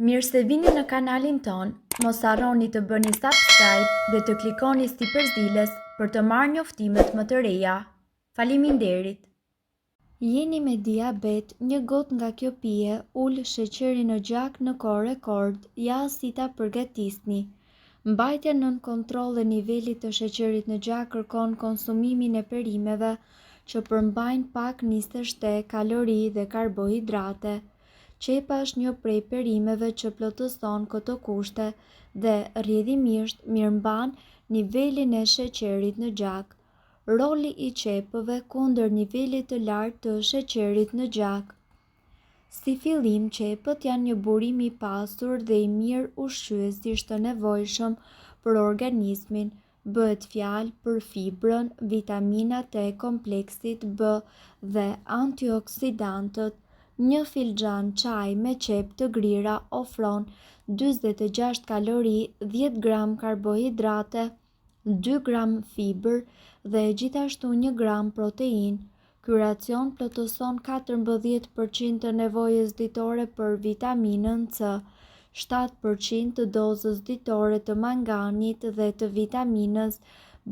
Mirë se vini në kanalin ton, mos harroni të bëni subscribe dhe të klikoni si përzieles për të marrë njoftimet më të reja. Faleminderit! Jeni me diabet, një gotë nga kjo pije ul sheqerin në gjak në kohë rekord, ja si ta përgatisni. Mbajtja nën kontroll e nivelit të sheqerit në gjak kërkon konsumimin e perimeve që përmbajnë pak nisështe, kalori dhe karbohidrate. Qepa është një prej perimeve që plotëson këto kushte dhe rrjedhimisht mirëmban nivelin e sheqerit në gjak. Roli i qepëve kundër nivelit të lartë të sheqerit në gjak. Si fillim, qepët janë një burim i pasur dhe i mirë ushqyesisht të nevojshëm për organizmin. Bëhet fjalë për fibrën, vitaminat e kompleksit B dhe antioksidantët. Një filxhan çaj me qepë të grira ofron 46 kalori, 10 gram karbohidrate, 2 gram fibër dhe gjithashtu 1 gram protein. Ky racion plotëson 14% të nevojës ditore për vitaminën C, 7% të dozës ditore të manganit dhe të vitaminës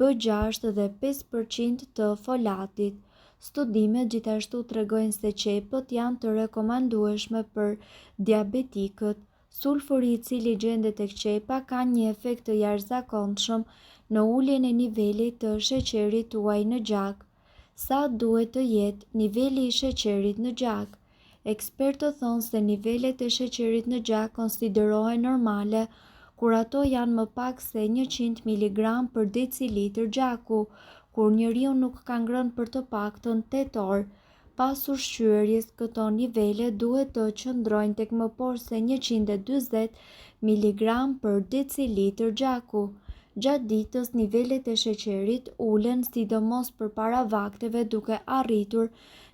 B6 dhe 5% të folatit. Studimet gjithashtu tregojnë se qepët janë të rekomandueshme për diabetikët. Sulfuri i cili gjendet tek qepa ka një efekt të jashtëzakonshëm në uljen e nivelit të sheqerit tuaj në gjak. Sa duhet të jetë niveli i sheqerit në gjak? Ekspertët thonë se nivelet e sheqerit në gjak konsiderohen normale kur ato janë më pak se 100 mg për decilitër gjaku, kur njeriu nuk ka ngrënë për të paktën 8 orë. Pas ushqyerjes, këto nivele duhet të qëndrojnë tek më poshtë se 140 mg për decilitër gjaku. Gjatë ditës, nivelet e sheqerit ulen sidomos përpara vakteve duke arritur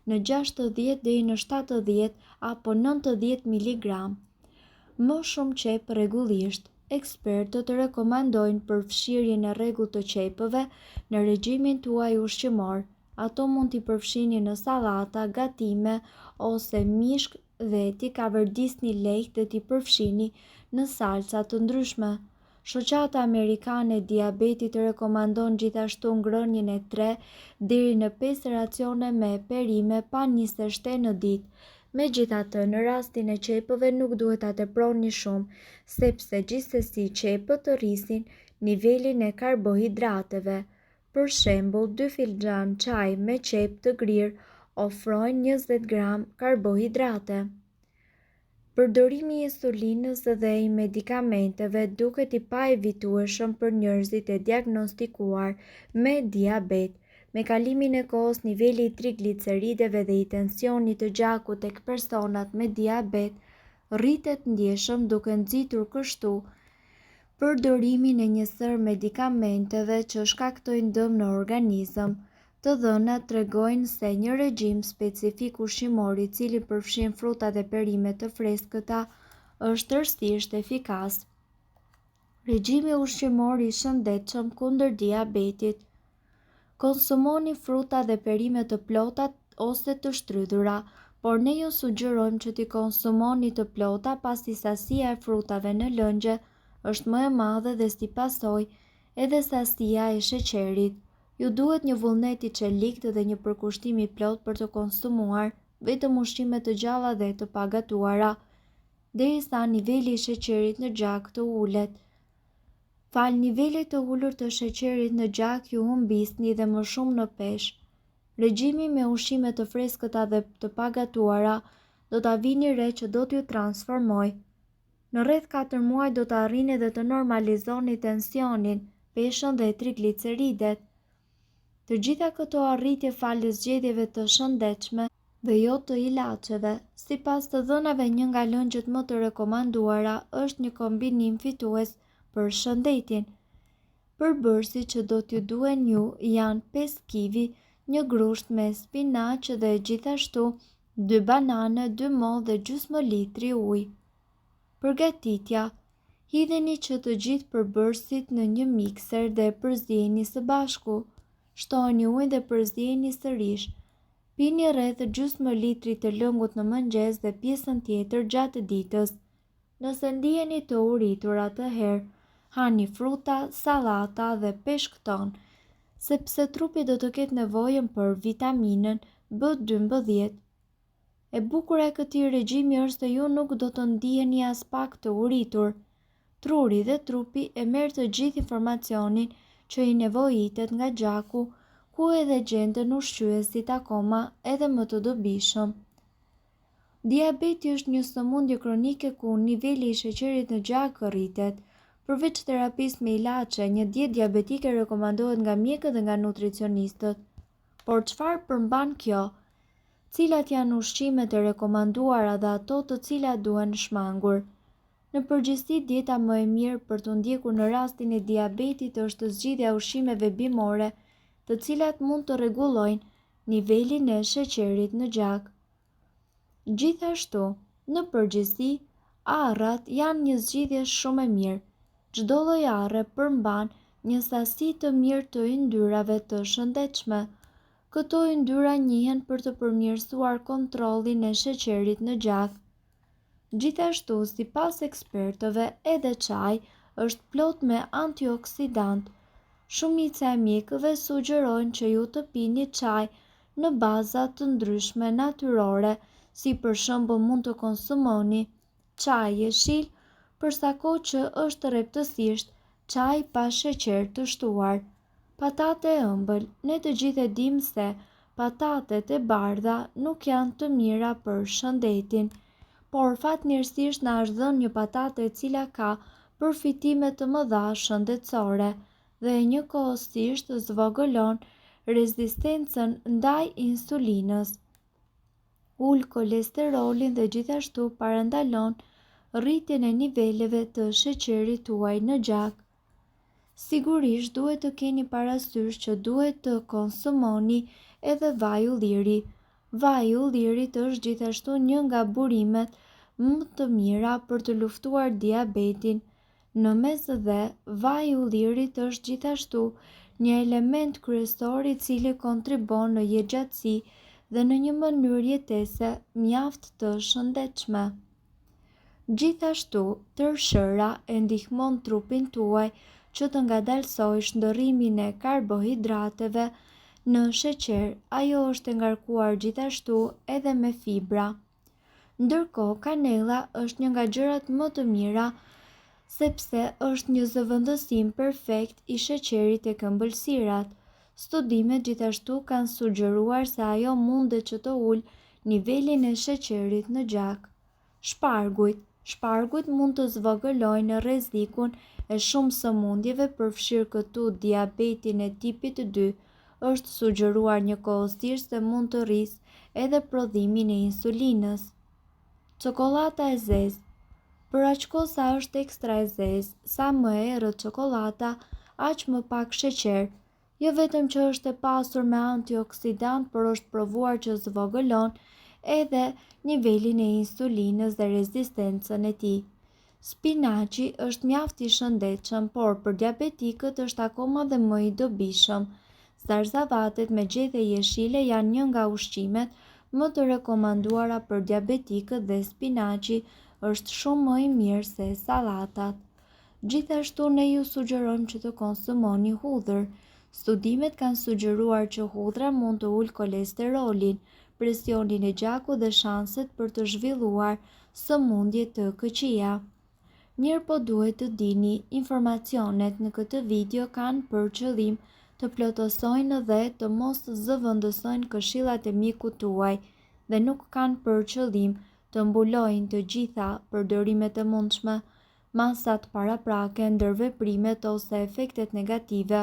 në 60 deri në 70 apo 90 mg. Më shumë qep rregullisht. Ekspertët rekomandojnë përfshirjen e rregullt të qepëve në regjimin tuaj ushqimor. Ato mund t'i përfshini në sallata, gatime ose mishk dhe t'i kavërdisni lehtë dhe t'i përfshini në salca të ndryshme. Shoqata Amerikane e Diabetit rekomandon gjithashtu ngrënien e 3 deri në 5 racione me perime pa nisështe në ditë. Megjithatë, në rastin e qepëve nuk duhet ta teproni shumë, sepse gjithsesi qepët rrisin nivelin e karbohidrateve. Për shembull, 2 filxhan çaj me qepë të grirë ofrojnë 20 gram karbohidrate. Përdorimi i insulinës dhe i medikamenteve duket i paevitueshëm për njerëzit e diagnostikuar me diabet. Me kalimin e kohës, niveli i triglicerideve dhe i tensionit të gjakut tek personat me diabet rritet ndjeshëm, duke nxitur kështu përdorimin e një sër medikamenteve që shkaktojnë dëm në organizëm. Të dhënat tregojnë se një regjim specifik ushqimor i cili përfshin fruta dhe perimet të freskëta është tërësisht efikas. Regjimi ushqimor i shëndetshëm kundër diabetit. Konsumoni fruta dhe perime të plota ose të shtrydhura, por ne ju sugjerojmë që t'i konsumoni të plota pasi sasia e frutave në lëngje është më e madhe dhe si pasojë edhe sasia e sheqerit. Ju duhet një vullnet i çelikt dhe një përkushtim i plot për të konsumuar vetëm ushqime të gjalla dhe të pagatuara, derisa niveli i sheqerit në gjak të ulet. Fal nivelit të ulur të sheqerit në gjak ju humbisni dhe më shumë në peshë. Regjimi me ushqime të freskëta dhe të pagatuara do ta vini re që do t'ju transformoj. Në rreth 4 muaj do të arrini dhe të normalizoni tensionin, peshën dhe trigliceridet. Të gjitha këto arritje falas zgjedhjeve të shëndetshme dhe jo të ilaçeve. Sipas të dhënave, një nga lëngjet më të rekomanduara është një kombinim fitues për shëndetin. Përbërësit që do t'ju duhen ju janë 5 kivi, një grusht me spinaq dhe gjithashtu 2 banane, 2 mo dhe gjysmë litri ujë. Përgatitja: hidheni që të gjithë përbërësit në një mikser dhe përzieni së bashku. Shtoheni ujin dhe përzieni sërish. Pini rreth gjysmë litri të lëngut në mëngjes dhe pjesën tjetër gjatë ditës. Nëse ndiheni të uritur, atëherë hani fruta, sallata dhe peshkton, sepse trupi do të ketë nevojën për vitaminën B12. E bukura e këtij regjimi është se ju nuk do të ndiheni as pak të uritur. Truri dhe trupi e merr të gjithë informacionin që i nevojitet nga gjaku, ku edhe gjenden ushqyesit akoma edhe më të dobishëm. Diabeti është një sëmundje kronike ku niveli i sheqerit në gjak rritet. Përveç terapisë me ilaçe, një dietë diabetike rekomandohet nga mjekët dhe nga nutricionistët. Por çfarë përmban kjo? Cilat janë ushqimet e rekomanduara dhe ato të cilat duhen shmangur? Në përgjithësi, dieta më e mirë për të ndjekur në rastin e diabetit është zgjidhja e ushqimeve bimore, të cilat mund të rregullojnë nivelin e sheqerit në gjak. Gjithashtu, në përgjithësi, arrat janë një zgjidhje shumë e mirë. Çdo lloj arre përmban një sasi të mirë të yndyrave të shëndetshme. Këto yndyra njihen për të përmirësuar kontrollin e sheqerit në gjak. Gjithashtu, sipas ekspertëve, edhe çaji është plot me antioksidant. Shumica e mjekëve sugjerojnë që ju të pini çaj në baza të ndryshme natyrore, si për shembull mund të konsumoni çaj jeshil, përsa kohë që është rreptësisht çaj pa sheqer të shtuar. Patate e ëmbël. Ne të gjithë e dimë se patatet e bardha nuk janë të mira për shëndetin, por fatmirësisht na është dhënë një patate e cila ka përfitime të mëdha shëndetësore dhe njëkohësisht zvogëlon rezistencën ndaj insulinës, ul kolesterolin dhe gjithashtu parandalon rritjen e niveleve të sheqerit tuaj në gjak. Sigurisht duhet të keni parasysh që duhet të konsumoni edhe vaj ulliri. Vaji i ullirit është gjithashtu një nga burimet më të mira për të luftuar diabetin. Në mes dhe, vaji i ullirit është gjithashtu një element kryesor i cili kontribon në jetëgjatësi dhe në një mënyrë jetese mjaft të shëndetshme. Gjithashtu, tërshëra e ndihmon trupin tuaj që të ngadalsojë shndërrimin e karbohidrateve në sheqer. Ajo është e ngarkuar gjithashtu edhe me fibra. Ndërkohë, kanella është një nga gjërat më të mira sepse është një zëvendësim perfekt i sheqerit tek ëmbëlsirat. Studimet gjithashtu kanë sugjeruar se ajo mundet që të ulë nivelin e sheqerit në gjak. Shpargujt mund të zvogëlojnë rrezikun e shumë sëmundjeve, përfshirë këtu diabetin e tipit 2. Është sugjeruar njëkohësisht se mund të rrisë edhe prodhimin e insulinës. Çokolata e zezë. Për aq kohë sa është ekstra e zezë, sa më e errët çokolata, aq më pak sheqer. Jo vetëm që është e pasur me antioksidant, por është provuar që zvogëlon edhe nivelin e insulinës dhe rezistencën e tij. Spinaqi është mjaft i shëndetshëm, por për diabetikët është akoma dhe më i dobishëm. Zarzavatet me gjethe jeshile janë një nga ushqimet më të rekomanduara për diabetikët dhe spinaqi është shumë më i mirë se sallatat. Gjithashtu ne ju sugjerojmë që të konsumoni hudhër. Studimet kanë sugjeruar që hudhra mund të ulë kolesterolin, presionin e gjakut dhe shanset për të zhvilluar sëmundje të këqija. Mirë po duhet të dini, informacionet në këtë video kanë për qëllim të plotësojnë dhe të mos zëvendësojnë këshillat e mjekut tuaj dhe nuk kanë për qëllim të mbulojnë të gjitha përdorimet e mundshme, masat paraprake, ndërveprimet ose efektet negative.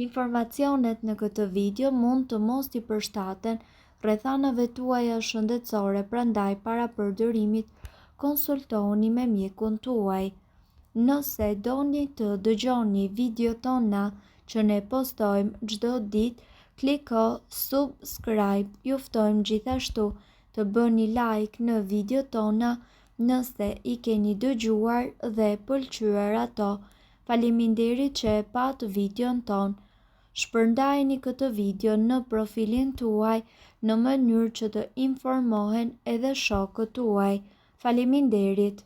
Informacionet në këtë video mund të mos i përshtaten rrethanave tuaja shëndetësore, prandaj para përdorimit konsultohuni me mjekun tuaj. Nëse doni të dëgjoni video tona që ne postojmë çdo ditë, kliko subscribe. Ju ftojmë gjithashtu të bëni like në video tona nëse i keni dëgjuar dhe pëlqyer ato. Faleminderit që e pat videon ton. Shpërndajeni këtë video në profilin tuaj në mënyrë që të informohen edhe shokët tuaj. Faleminderit.